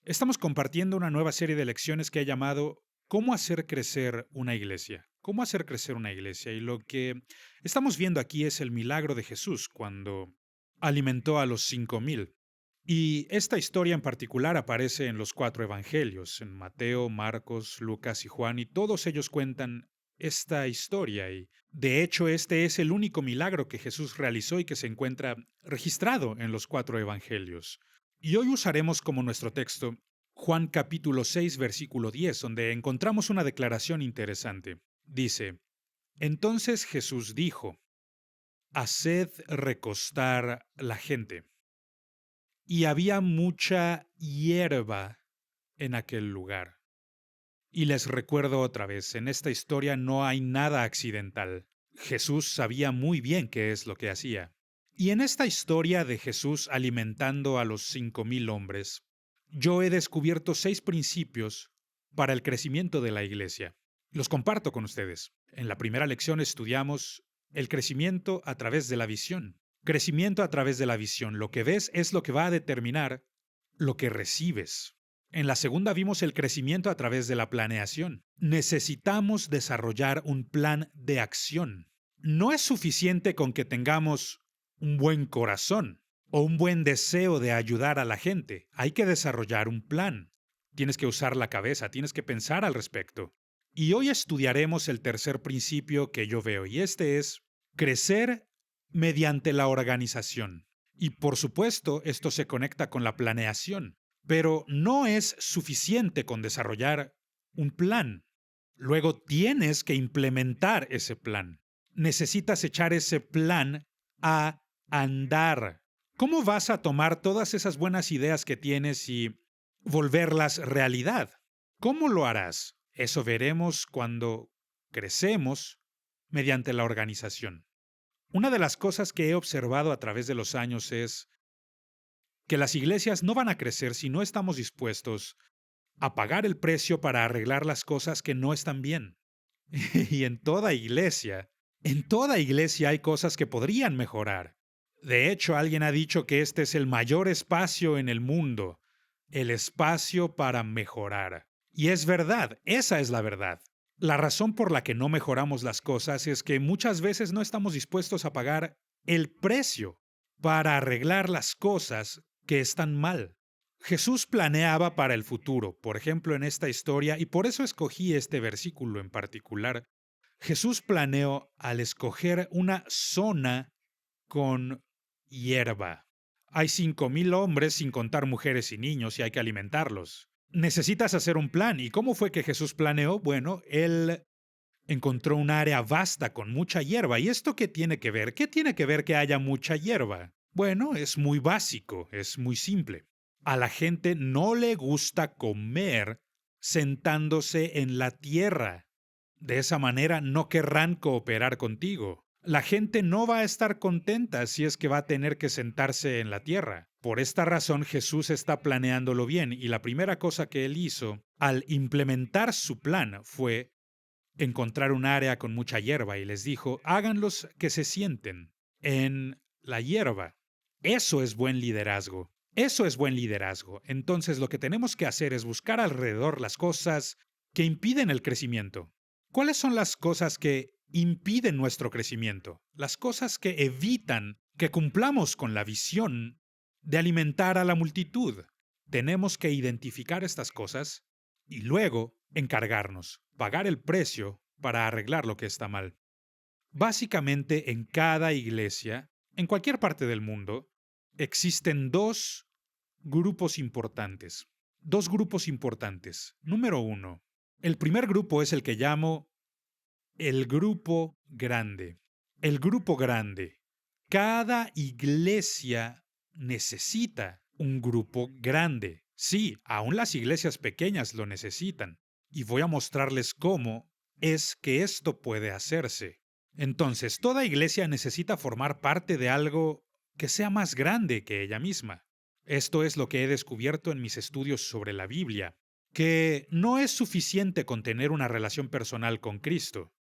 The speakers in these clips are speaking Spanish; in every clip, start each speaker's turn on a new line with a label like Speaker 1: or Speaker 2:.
Speaker 1: Estamos compartiendo una nueva serie de lecciones que he llamado ¿Cómo hacer crecer una iglesia? ¿Cómo hacer crecer una iglesia? Y lo que estamos viendo aquí es el milagro de Jesús cuando alimentó a los 5,000. Y esta historia en particular aparece en los cuatro evangelios, en Mateo, Marcos, Lucas y Juan, y todos ellos cuentan esta historia. Y de hecho, este es el único milagro que Jesús realizó y que se encuentra registrado en los cuatro evangelios. Y hoy usaremos como nuestro texto Juan capítulo 6, versículo 10, donde encontramos una declaración interesante. Dice, entonces Jesús dijo, haced recostar la gente. Y había mucha hierba en aquel lugar. Y les recuerdo otra vez, en esta historia no hay nada accidental. Jesús sabía muy bien qué es lo que hacía. Y en esta historia de Jesús alimentando a los 5,000 hombres, yo he descubierto 6 principios para el crecimiento de la iglesia. Los comparto con ustedes. En la primera lección estudiamos el crecimiento a través de la visión. Crecimiento a través de la visión. Lo que ves es lo que va a determinar lo que recibes. En la segunda vimos el crecimiento a través de la planeación. Necesitamos desarrollar un plan de acción. No es suficiente con que tengamos un buen corazón o un buen deseo de ayudar a la gente. Hay que desarrollar un plan. Tienes que usar la cabeza, tienes que pensar al respecto. Y hoy estudiaremos el tercer principio que yo veo, y este es crecer mediante la organización. Y por supuesto, esto se conecta con la planeación, pero no es suficiente con desarrollar un plan. Luego tienes que implementar ese plan. Necesitas echar ese plan a andar. ¿Cómo vas a tomar todas esas buenas ideas que tienes y volverlas realidad? ¿Cómo lo harás? Eso veremos cuando crecemos mediante la organización. Una de las cosas que he observado a través de los años es que las iglesias no van a crecer si no estamos dispuestos a pagar el precio para arreglar las cosas que no están bien. Y en toda iglesia hay cosas que podrían mejorar. De hecho, alguien ha dicho que este es el mayor espacio en el mundo, el espacio para mejorar. Y es verdad, esa es la verdad. La razón por la que no mejoramos las cosas es que muchas veces no estamos dispuestos a pagar el precio para arreglar las cosas que están mal. Jesús planeaba para el futuro, por ejemplo en esta historia, y por eso escogí este versículo en particular. Jesús planeó al escoger una zona con hierba. Hay 5,000 hombres sin contar mujeres y niños y hay que alimentarlos. Necesitas hacer un plan. ¿Y cómo fue que Jesús planeó? Bueno, él encontró un área vasta con mucha hierba. ¿Y esto qué tiene que ver? ¿Qué tiene que ver que haya mucha hierba? Bueno, es muy básico, es muy simple. A la gente no le gusta comer sentándose en la tierra. De esa manera no querrán cooperar contigo. La gente no va a estar contenta si es que va a tener que sentarse en la tierra. Por esta razón Jesús está planeándolo bien y la primera cosa que él hizo al implementar su plan fue encontrar un área con mucha hierba y les dijo, háganlos que se sienten en la hierba. Eso es buen liderazgo. Eso es buen liderazgo. Entonces lo que tenemos que hacer es buscar alrededor las cosas que impiden el crecimiento. ¿Cuáles son las cosas que impiden nuestro crecimiento? Las cosas que evitan que cumplamos con la visión de alimentar a la multitud. Tenemos que identificar estas cosas y luego encargarnos, pagar el precio para arreglar lo que está mal. Básicamente en cada iglesia, en cualquier parte del mundo, existen dos grupos importantes. Dos grupos importantes. Número uno, el primer grupo es el que llamo el grupo grande. El grupo grande. Cada iglesia necesita un grupo grande. Sí, aún las iglesias pequeñas lo necesitan. Y voy a mostrarles cómo es que esto puede hacerse. Entonces, toda iglesia necesita formar parte de algo que sea más grande que ella misma. Esto es lo que he descubierto en mis estudios sobre la Biblia, que no es suficiente con tener una relación personal con Cristo.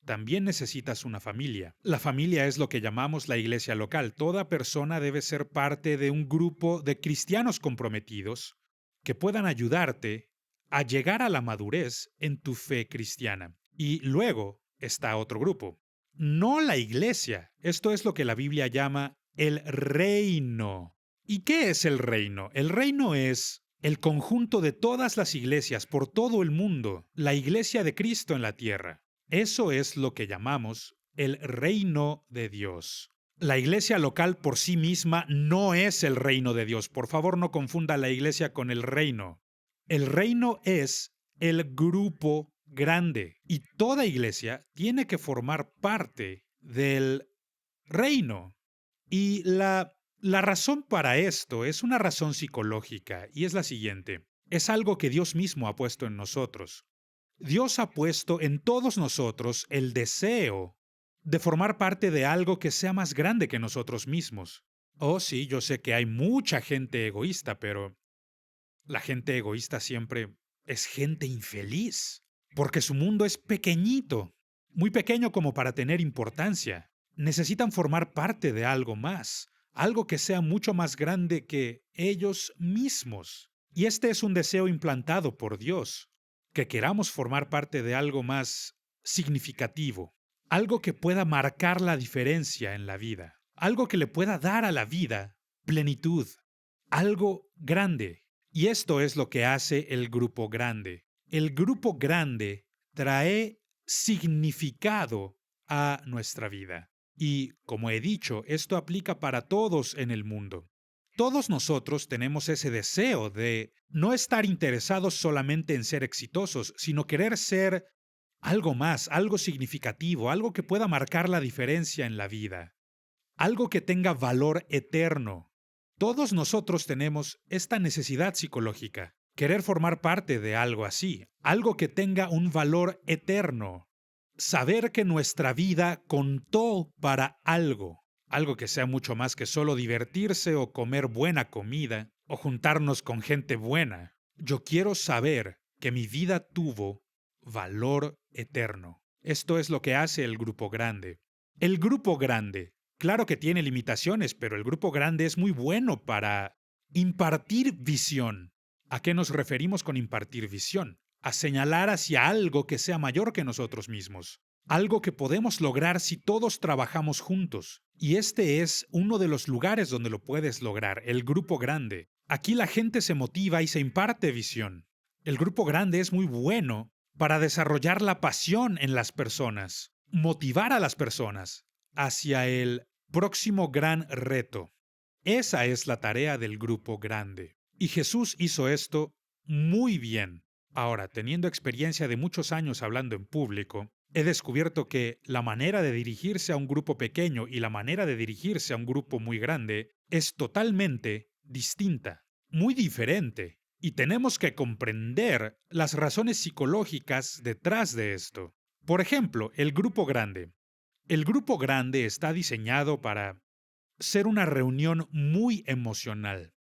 Speaker 1: También necesitas una familia. La familia es lo que llamamos la iglesia local. Toda persona debe ser parte de un grupo de cristianos comprometidos que puedan ayudarte a llegar a la madurez en tu fe cristiana. Y luego está otro grupo. No la iglesia. Esto es lo que la Biblia llama el reino. ¿Y qué es el reino? El reino es el conjunto de todas las iglesias por todo el mundo, la iglesia de Cristo en la tierra. Eso es lo que llamamos el reino de Dios. La iglesia local por sí misma no es el reino de Dios. Por favor, no confunda la iglesia con el reino. El reino es el grupo grande y toda iglesia tiene que formar parte del reino. Y la razón para esto es una razón psicológica y es la siguiente. Es algo que Dios mismo ha puesto en nosotros. Dios ha puesto en todos nosotros el deseo de formar parte de algo que sea más grande que nosotros mismos. Oh, sí, yo sé que hay mucha gente egoísta, pero la gente egoísta siempre es gente infeliz, porque su mundo es pequeñito, muy pequeño como para tener importancia. Necesitan formar parte de algo más, algo que sea mucho más grande que ellos mismos. Y este es un deseo implantado por Dios, que queramos formar parte de algo más significativo, algo que pueda marcar la diferencia en la vida, algo que le pueda dar a la vida plenitud, algo grande. Y esto es lo que hace el grupo grande. El grupo grande trae significado a nuestra vida. Y, como he dicho, esto aplica para todos en el mundo. Todos nosotros tenemos ese deseo de no estar interesados solamente en ser exitosos, sino querer ser algo más, algo significativo, algo que pueda marcar la diferencia en la vida, algo que tenga valor eterno. Todos nosotros tenemos esta necesidad psicológica, querer formar parte de algo así, algo que tenga un valor eterno, saber que nuestra vida contó para algo, algo que sea mucho más que solo divertirse o comer buena comida o juntarnos con gente buena. Yo quiero saber que mi vida tuvo valor eterno. Esto es lo que hace el grupo grande. El grupo grande, claro que tiene limitaciones, pero el grupo grande es muy bueno para impartir visión. ¿A qué nos referimos con impartir visión? A señalar hacia algo que sea mayor que nosotros mismos, algo que podemos lograr si todos trabajamos juntos. Y este es uno de los lugares donde lo puedes lograr, el grupo grande. Aquí la gente se motiva y se imparte visión. El grupo grande es muy bueno para desarrollar la pasión en las personas, motivar a las personas hacia el próximo gran reto. Esa es la tarea del grupo grande. Y Jesús hizo esto muy bien. Ahora, teniendo experiencia de muchos años hablando en público, he descubierto que la manera de dirigirse a un grupo pequeño y la manera de dirigirse a un grupo muy grande es totalmente distinta, muy diferente. Y tenemos que comprender las razones psicológicas detrás de esto. Por ejemplo, el grupo grande. El grupo grande está diseñado para ser una reunión muy emocional.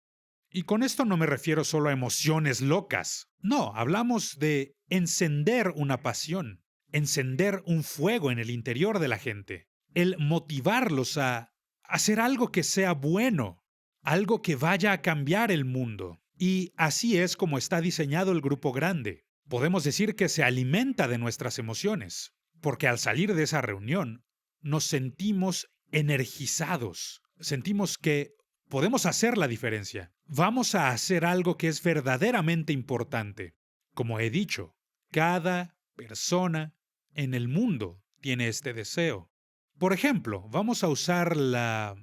Speaker 1: Y con esto no me refiero solo a emociones locas. No, hablamos de encender una pasión, encender un fuego en el interior de la gente, el motivarlos a hacer algo que sea bueno, algo que vaya a cambiar el mundo. Y así es como está diseñado el grupo grande. Podemos decir que se alimenta de nuestras emociones, porque al salir de esa reunión nos sentimos energizados, sentimos que podemos hacer la diferencia. Vamos a hacer algo que es verdaderamente importante. Como he dicho, cada persona en el mundo tiene este deseo. Por ejemplo, vamos a usar la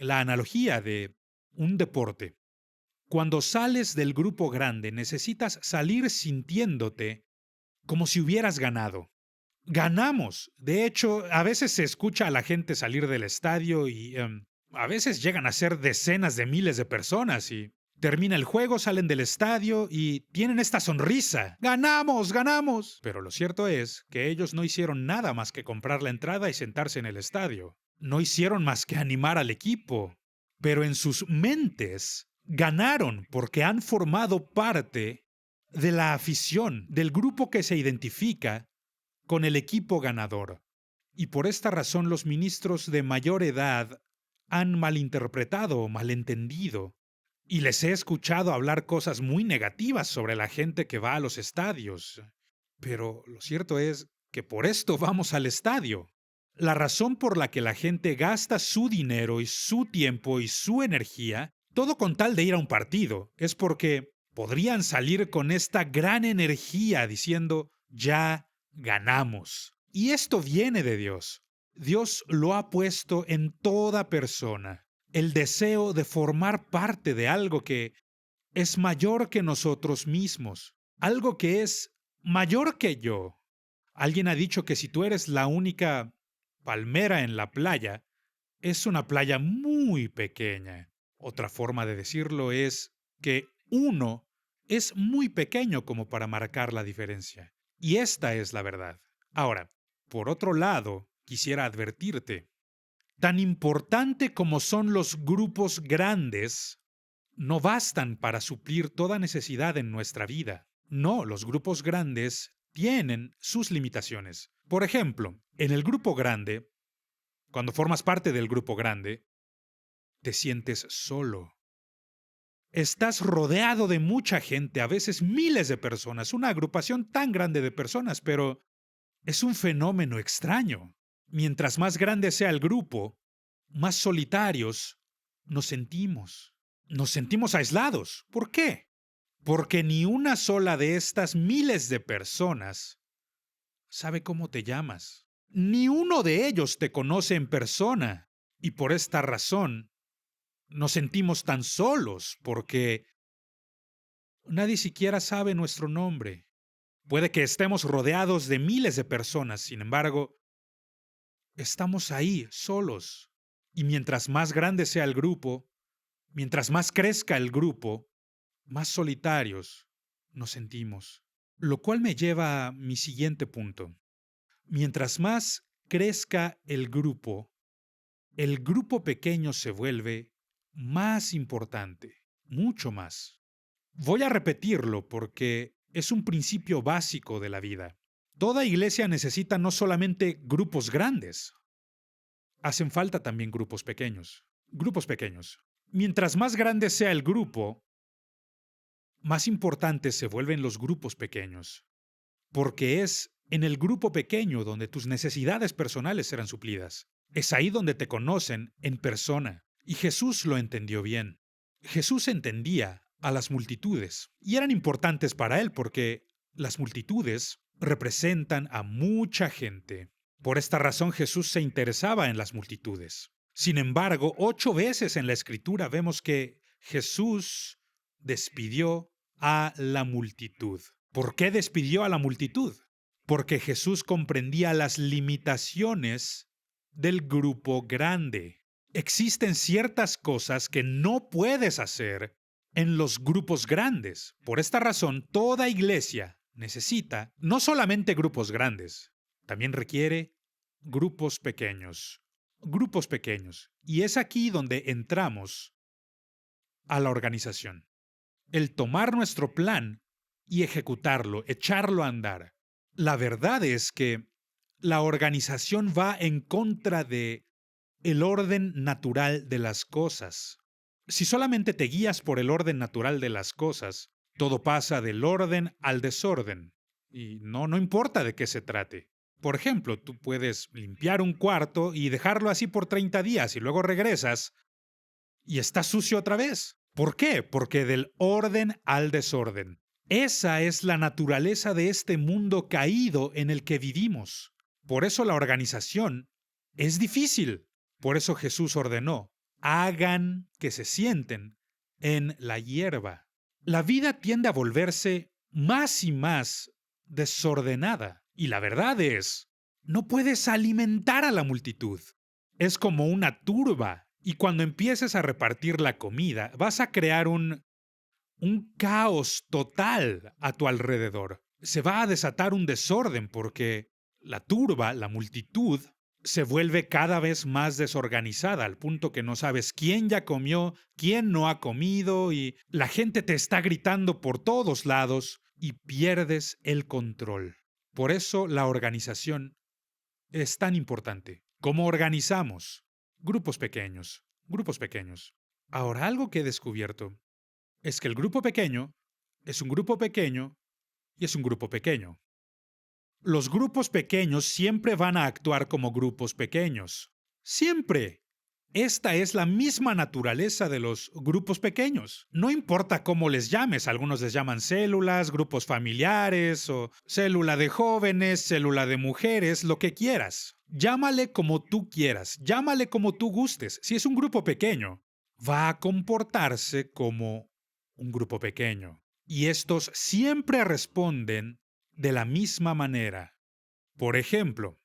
Speaker 1: analogía de un deporte. Cuando sales del grupo grande, necesitas salir sintiéndote como si hubieras ganado. Ganamos. De hecho, a veces se escucha a la gente salir del estadio y a veces llegan a ser decenas de miles de personas y termina el juego, salen del estadio y tienen esta sonrisa. ¡Ganamos! ¡Ganamos! Pero lo cierto es que ellos no hicieron nada más que comprar la entrada y sentarse en el estadio. No hicieron más que animar al equipo. Pero en sus mentes ganaron porque han formado parte de la afición, del grupo que se identifica con el equipo ganador. Y por esta razón los ministros de mayor edad han malinterpretado o malentendido Y les he escuchado hablar cosas muy negativas sobre la gente que va a los estadios. Pero lo cierto es que por esto vamos al estadio. La razón por la que la gente gasta su dinero y su tiempo y su energía, todo con tal de ir a un partido, es porque podrían salir con esta gran energía diciendo, ya ganamos. Y esto viene de Dios. Dios lo ha puesto en toda persona. El deseo de formar parte de algo que es mayor que nosotros mismos, algo que es mayor que yo. Alguien ha dicho que si tú eres la única palmera en la playa, es una playa muy pequeña. Otra forma de decirlo es que uno es muy pequeño como para marcar la diferencia. Y esta es la verdad. Ahora, por otro lado, quisiera advertirte, tan importante como son los grupos grandes, no bastan para suplir toda necesidad en nuestra vida. No, los grupos grandes tienen sus limitaciones. Por ejemplo, en el grupo grande, cuando formas parte del grupo grande, te sientes solo. Estás rodeado de mucha gente, a veces miles de personas, una agrupación tan grande de personas, pero es un fenómeno extraño. Mientras más grande sea el grupo, más solitarios nos sentimos. Nos sentimos aislados. ¿Por qué? Porque ni una sola de estas miles de personas sabe cómo te llamas. Ni uno de ellos te conoce en persona. Y por esta razón nos sentimos tan solos, porque nadie siquiera sabe nuestro nombre. Puede que estemos rodeados de miles de personas, sin embargo, estamos ahí, solos. Y mientras más grande sea el grupo, mientras más crezca el grupo, más solitarios nos sentimos. Lo cual me lleva a mi siguiente punto. Mientras más crezca el grupo pequeño se vuelve más importante, mucho más. Voy a repetirlo porque es un principio básico de la vida. Toda iglesia necesita no solamente grupos grandes, hacen falta también grupos pequeños. Grupos pequeños. Mientras más grande sea el grupo, más importantes se vuelven los grupos pequeños, porque es en el grupo pequeño donde tus necesidades personales serán suplidas. Es ahí donde te conocen en persona. Y Jesús lo entendió bien. Jesús entendía a las multitudes y eran importantes para él porque las multitudes representan a mucha gente. Por esta razón Jesús se interesaba en las multitudes. Sin embargo, 8 veces en la Escritura vemos que Jesús despidió a la multitud. ¿Por qué despidió a la multitud? Porque Jesús comprendía las limitaciones del grupo grande. Existen ciertas cosas que no puedes hacer en los grupos grandes. Por esta razón, toda iglesia necesita no solamente grupos grandes, también requiere grupos pequeños. Grupos pequeños. Y es aquí donde entramos a la organización. El tomar nuestro plan y ejecutarlo, echarlo a andar. La verdad es que la organización va en contra de el orden natural de las cosas. Si solamente te guías por el orden natural de las cosas, todo pasa del orden al desorden. Y no importa de qué se trate. Por ejemplo, tú puedes limpiar un cuarto y dejarlo así por 30 días y luego regresas y está sucio otra vez. ¿Por qué? Porque del orden al desorden. Esa es la naturaleza de este mundo caído en el que vivimos. Por eso la organización es difícil. Por eso Jesús ordenó, hagan que se sienten en la hierba. La vida tiende a volverse más y más desordenada. Y la verdad es, no puedes alimentar a la multitud. Es como una turba. Y cuando empieces a repartir la comida, vas a crear un caos total a tu alrededor. Se va a desatar un desorden porque la turba, la multitud, se vuelve cada vez más desorganizada al punto que no sabes quién ya comió, quién no ha comido y la gente te está gritando por todos lados y pierdes el control. Por eso la organización es tan importante. ¿Cómo organizamos? Grupos pequeños, grupos pequeños. Ahora, algo que he descubierto es que el grupo pequeño es un grupo pequeño y es un grupo pequeño. Los grupos pequeños siempre van a actuar como grupos pequeños. Siempre. Esta es la misma naturaleza de los grupos pequeños. No importa cómo les llames, algunos les llaman células, grupos familiares o célula de jóvenes, célula de mujeres, lo que quieras. Llámale como tú quieras, llámale como tú gustes. Si es un grupo pequeño, va a comportarse como un grupo pequeño. Y estos siempre responden de la misma manera. Por ejemplo,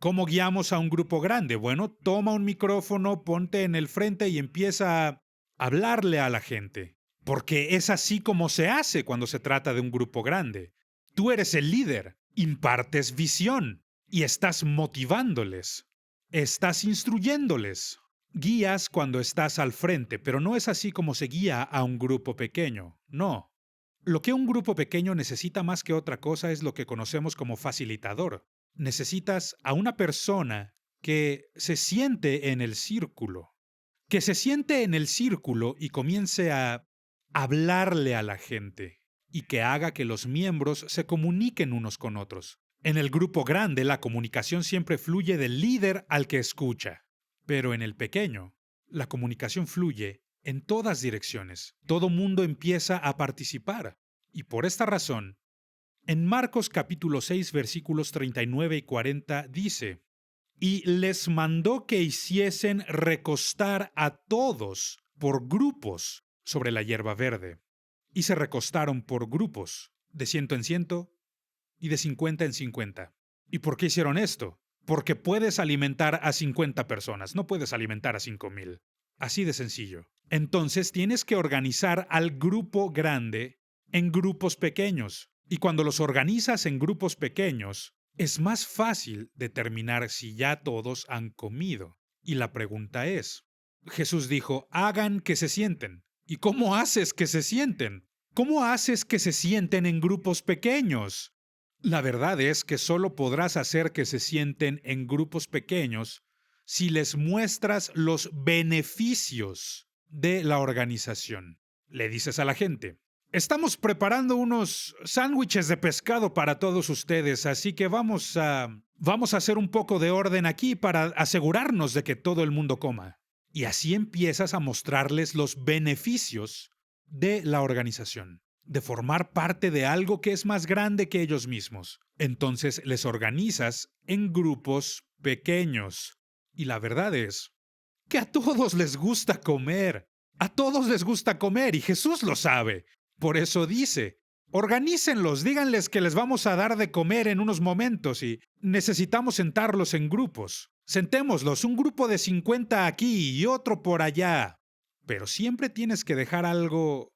Speaker 1: ¿cómo guiamos a un grupo grande? Bueno, toma un micrófono, ponte en el frente y empieza a hablarle a la gente. Porque es así como se hace cuando se trata de un grupo grande. Tú eres el líder, impartes visión y estás motivándoles. Estás instruyéndoles. Guías cuando estás al frente, pero no es así como se guía a un grupo pequeño. No. Lo que un grupo pequeño necesita más que otra cosa es lo que conocemos como facilitador. Necesitas a una persona que se siente en el círculo, y comience a hablarle a la gente y que haga que los miembros se comuniquen unos con otros. En el grupo grande, la comunicación siempre fluye del líder al que escucha, pero en el pequeño, la comunicación fluye en todas direcciones. Todo mundo empieza a participar. Y por esta razón, en Marcos capítulo 6 versículos 39 y 40 dice: y les mandó que hiciesen recostar a todos por grupos sobre la hierba verde. Y se recostaron por grupos, de 100 en 100 y de 50 en 50. ¿Y por qué hicieron esto? Porque puedes alimentar a 50 personas, no puedes alimentar a 5,000. Así de sencillo. Entonces tienes que organizar al grupo grande en grupos pequeños. Y cuando los organizas en grupos pequeños, es más fácil determinar si ya todos han comido. Y la pregunta es, Jesús dijo, hagan que se sienten. ¿Y cómo haces que se sienten? ¿Cómo haces que se sienten en grupos pequeños? La verdad es que solo podrás hacer que se sienten en grupos pequeños si les muestras los beneficios de la organización. Le dices a la gente, estamos preparando unos sándwiches de pescado para todos ustedes, así que vamos a hacer un poco de orden aquí para asegurarnos de que todo el mundo coma. Y así empiezas a mostrarles los beneficios de la organización, de formar parte de algo que es más grande que ellos mismos. Entonces les organizas en grupos pequeños. Y la verdad es que a todos les gusta comer. A todos les gusta comer y Jesús lo sabe. Por eso dice, organícenlos, díganles que les vamos a dar de comer en unos momentos y necesitamos sentarlos en grupos. Sentémoslos, un grupo de 50 aquí y otro por allá. Pero siempre tienes que dejar algo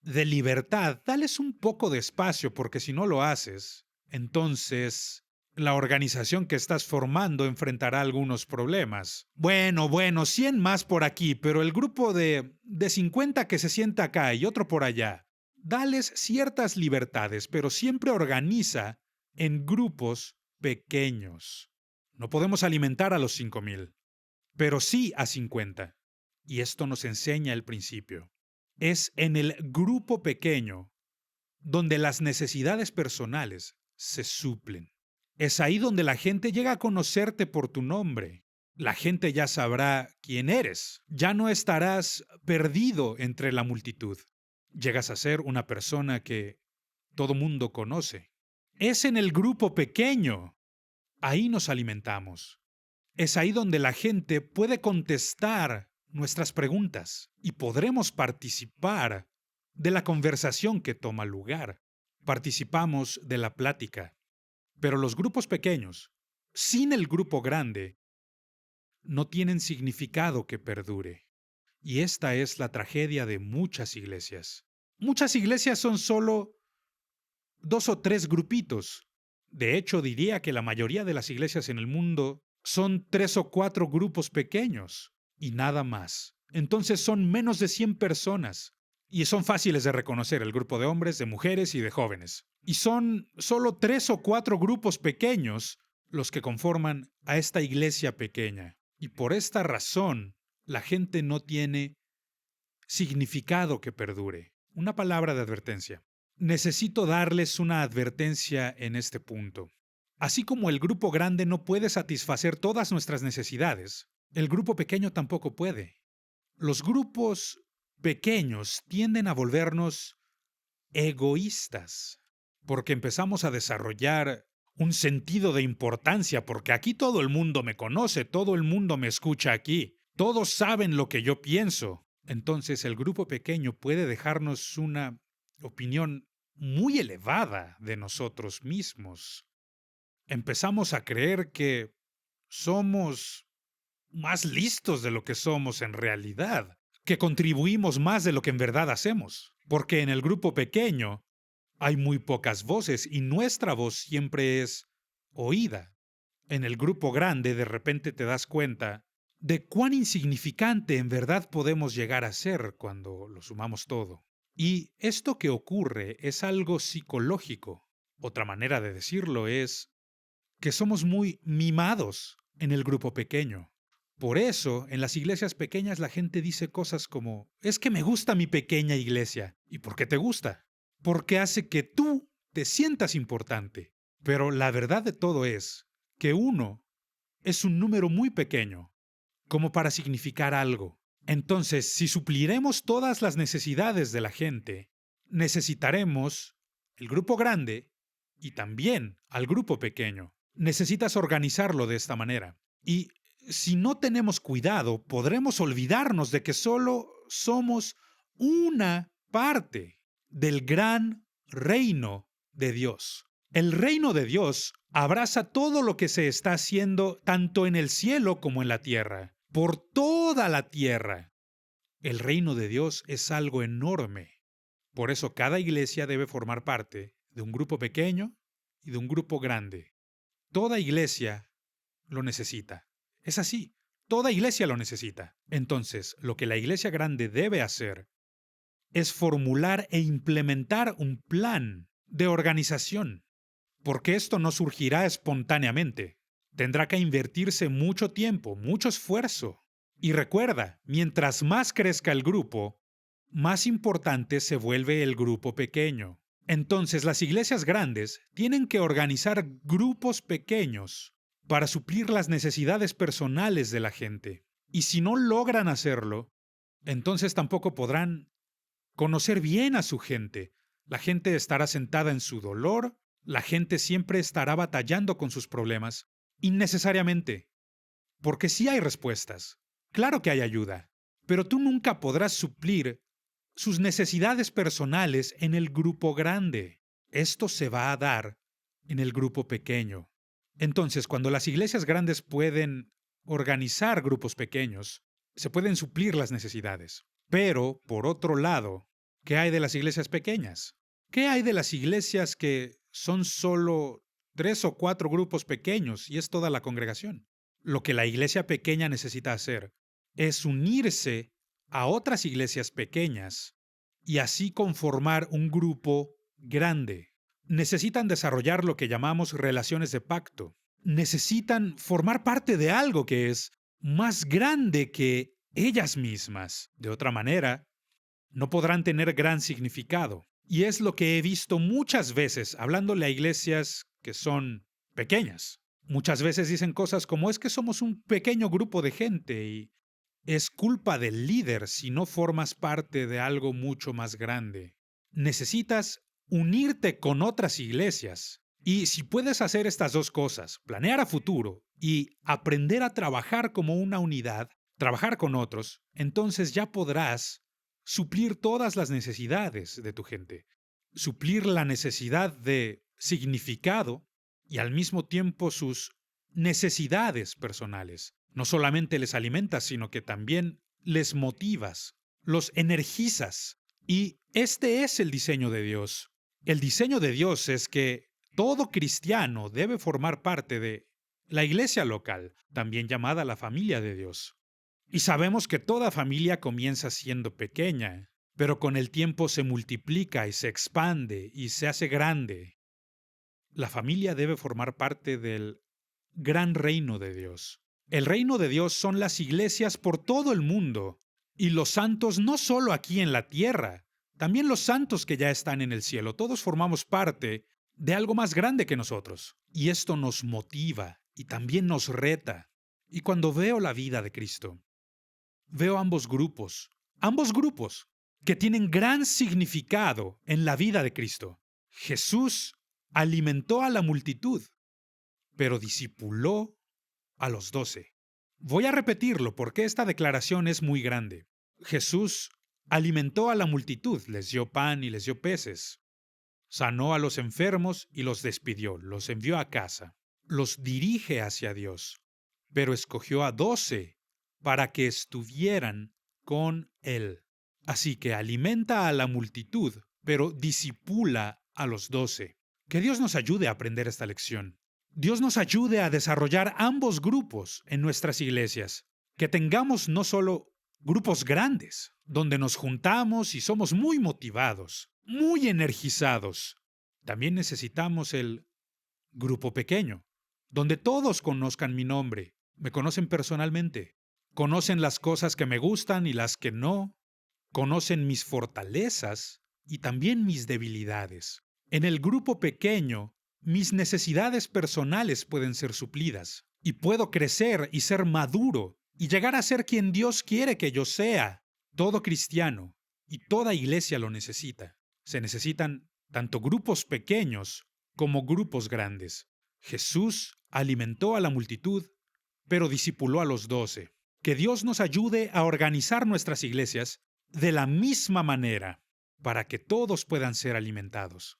Speaker 1: de libertad. Dales un poco de espacio porque si no lo haces, entonces la organización que estás formando enfrentará algunos problemas. Bueno, 100 más por aquí, pero el grupo de 50 que se sienta acá y otro por allá. Dales ciertas libertades, pero siempre organiza en grupos pequeños. No podemos alimentar a los 5,000, pero sí a 50. Y esto nos enseña el principio. Es en el grupo pequeño donde las necesidades personales se suplen. Es ahí donde la gente llega a conocerte por tu nombre. La gente ya sabrá quién eres. Ya no estarás perdido entre la multitud. Llegas a ser una persona que todo mundo conoce. Es en el grupo pequeño. Ahí nos alimentamos. Es ahí donde la gente puede contestar nuestras preguntas y podremos participar de la conversación que toma lugar. Participamos de la plática. Pero los grupos pequeños, sin el grupo grande, no tienen significado que perdure. Y esta es la tragedia de muchas iglesias. Muchas iglesias son solo 2 o 3 grupitos. De hecho, diría que la mayoría de las iglesias en el mundo son 3 o 4 grupos pequeños y nada más. Entonces son menos de 100 personas. Y son fáciles de reconocer el grupo de hombres, de mujeres y de jóvenes. Y son solo 3 o 4 grupos pequeños los que conforman a esta iglesia pequeña. Y por esta razón, la gente no tiene significado que perdure. una palabra de advertencia. Necesito darles una advertencia en este punto. Así como el grupo grande no puede satisfacer todas nuestras necesidades, el grupo pequeño tampoco puede. Los grupos pequeños tienden a volvernos egoístas, porque empezamos a desarrollar un sentido de importancia, porque aquí todo el mundo me conoce, todo el mundo me escucha aquí, todos saben lo que yo pienso. Entonces el grupo pequeño puede dejarnos una opinión muy elevada de nosotros mismos. Empezamos a creer que somos más listos de lo que somos en realidad, que contribuimos más de lo que en verdad hacemos, porque en el grupo pequeño hay muy pocas voces y nuestra voz siempre es oída. En el grupo grande de repente te das cuenta de cuán insignificante en verdad podemos llegar a ser cuando lo sumamos todo. Y esto que ocurre es algo psicológico. Otra manera de decirlo es que somos muy mimados en el grupo pequeño. Por eso, en las iglesias pequeñas la gente dice cosas como, es que me gusta mi pequeña iglesia. ¿Y por qué te gusta? Porque hace que tú te sientas importante. Pero la verdad de todo es que uno es un número muy pequeño, como para significar algo. Entonces, si supliremos todas las necesidades de la gente, necesitaremos el grupo grande y también al grupo pequeño. Necesitas organizarlo de esta manera. Y si no tenemos cuidado, podremos olvidarnos de que solo somos una parte del gran reino de Dios. El reino de Dios abraza todo lo que se está haciendo tanto en el cielo como en la tierra, por toda la tierra. El reino de Dios es algo enorme. Por eso cada iglesia debe formar parte de un grupo pequeño y de un grupo grande. Toda iglesia lo necesita. Es así, toda iglesia lo necesita. Entonces, lo que la iglesia grande debe hacer es formular e implementar un plan de organización, porque esto no surgirá espontáneamente. Tendrá que invertirse mucho tiempo, mucho esfuerzo. Y recuerda, mientras más crezca el grupo, más importante se vuelve el grupo pequeño. Entonces, las iglesias grandes tienen que organizar grupos pequeños para suplir las necesidades personales de la gente. Y si no logran hacerlo, entonces tampoco podrán conocer bien a su gente. La gente estará sentada en su dolor, la gente siempre estará batallando con sus problemas, innecesariamente. Porque sí hay respuestas, claro que hay ayuda, pero tú nunca podrás suplir sus necesidades personales en el grupo grande. Esto se va a dar en el grupo pequeño. Entonces, cuando las iglesias grandes pueden organizar grupos pequeños, se pueden suplir las necesidades. Pero, por otro lado, ¿qué hay de las iglesias pequeñas? ¿Qué hay de las iglesias que son solo 3 o 4 grupos pequeños y es toda la congregación? Lo que la iglesia pequeña necesita hacer es unirse a otras iglesias pequeñas y así conformar un grupo grande. Necesitan desarrollar lo que llamamos relaciones de pacto. Necesitan formar parte de algo que es más grande que ellas mismas. De otra manera, no podrán tener gran significado. Y es lo que he visto muchas veces hablándole a iglesias que son pequeñas. Muchas veces dicen cosas como es que somos un pequeño grupo de gente y es culpa del líder si no formas parte de algo mucho más grande. Necesitas unirte con otras iglesias. Y si puedes hacer estas dos cosas, planear a futuro y aprender a trabajar como una unidad, trabajar con otros, entonces ya podrás suplir todas las necesidades de tu gente. Suplir la necesidad de significado y al mismo tiempo sus necesidades personales. No solamente les alimentas, sino que también les motivas, los energizas. Y este es el diseño de Dios. El diseño de Dios es que todo cristiano debe formar parte de la iglesia local, también llamada la familia de Dios. Y sabemos que toda familia comienza siendo pequeña, pero con el tiempo se multiplica y se expande y se hace grande. La familia debe formar parte del gran reino de Dios. El reino de Dios son las iglesias por todo el mundo, y los santos no solo aquí en la tierra, también los santos que ya están en el cielo. Todos formamos parte de algo más grande que nosotros. Y esto nos motiva y también nos reta. Y cuando veo la vida de Cristo, veo ambos grupos que tienen gran significado en la vida de Cristo. Jesús alimentó a la multitud, pero discipuló a los 12. Voy a repetirlo porque esta declaración es muy grande. Jesús alimentó a la multitud, les dio pan y les dio peces. Sanó a los enfermos y los despidió, los envió a casa. Los dirige hacia Dios, pero escogió a 12 para que estuvieran con Él. Así que alimenta a la multitud, pero discipula a los 12. Que Dios nos ayude a aprender esta lección. Dios nos ayude a desarrollar ambos grupos en nuestras iglesias. Que tengamos no solo grupos grandes, donde nos juntamos y somos muy motivados, muy energizados. También necesitamos el grupo pequeño, donde todos conozcan mi nombre, me conocen personalmente, conocen las cosas que me gustan y las que no, conocen mis fortalezas y también mis debilidades. En el grupo pequeño, mis necesidades personales pueden ser suplidas y puedo crecer y ser maduro y llegar a ser quien Dios quiere que yo sea. Todo cristiano y toda iglesia lo necesita. Se necesitan tanto grupos pequeños como grupos grandes. Jesús alimentó a la multitud, pero discipuló a los 12. Que Dios nos ayude a organizar nuestras iglesias de la misma manera para que todos puedan ser alimentados.